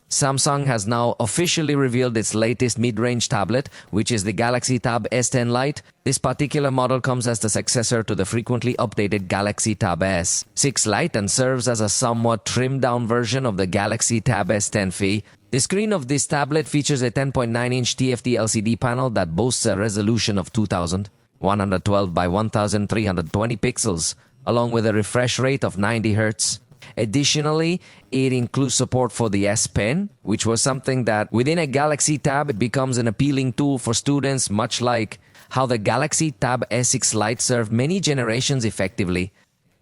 Samsung has now officially revealed its latest mid-range tablet, which is the Galaxy Tab S10 Lite. This particular model comes as the successor to the frequently updated Galaxy Tab S6 Lite and serves as a somewhat trimmed-down version of the Galaxy Tab S10 FE. The screen of this tablet features a 10.9-inch TFT LCD panel that boasts a resolution of 2112 by 1320 pixels, along with a refresh rate of 90 Hz. Additionally, it includes support for the S Pen, which was something that within a Galaxy Tab it becomes an appealing tool for students, much like how the Galaxy Tab S6 Lite served many generations effectively.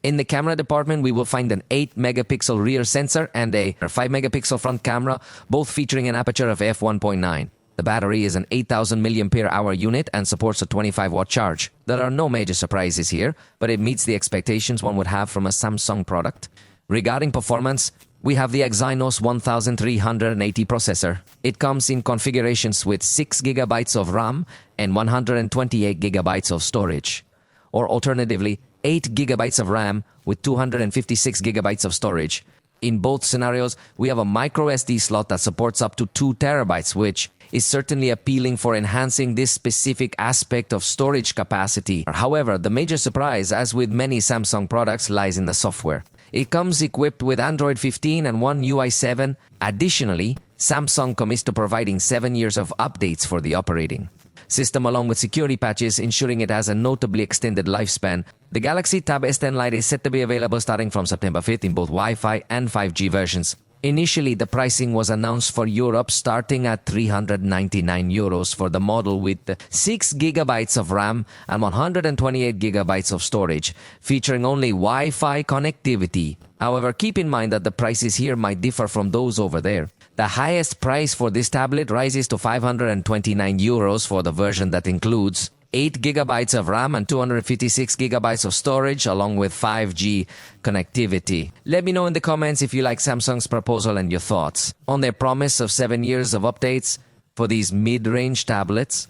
In the camera department, we will find an 8-megapixel rear sensor and a 5-megapixel front camera, both featuring an aperture of f1.9. The battery is an 8,000 mAh unit and supports a 25-watt charge. There are no major surprises here, but it meets the expectations one would have from a Samsung product. Regarding performance, we have the Exynos 1380 processor. It comes in configurations with 6 GB of RAM and 128 GB of storage. Or alternatively, 8 GB of RAM with 256 GB of storage. In both scenarios, we have a micro SD slot that supports up to 2 TB, which is certainly appealing for enhancing this specific aspect of storage capacity. However, the major surprise, as with many Samsung products, lies in the software. It comes equipped with Android 15 and One UI 7. Additionally, Samsung commits to providing 7 years of updates for the operating system along with security patches, ensuring it has a notably extended lifespan. The Galaxy Tab S10 Lite is set to be available starting from September 5th in both Wi-Fi and 5G versions. Initially, the pricing was announced for Europe starting at €399 for the model with 6 GB of RAM and 128 GB of storage, featuring only Wi-Fi connectivity. However, keep in mind that the prices here might differ from those over there. The highest price for this tablet rises to €529 for the version that includes 8 GB of RAM and 256 GB of storage along with 5G connectivity. Let me know in the comments if you like Samsung's proposal and your thoughts on their promise of 7 years of updates for these mid-range tablets.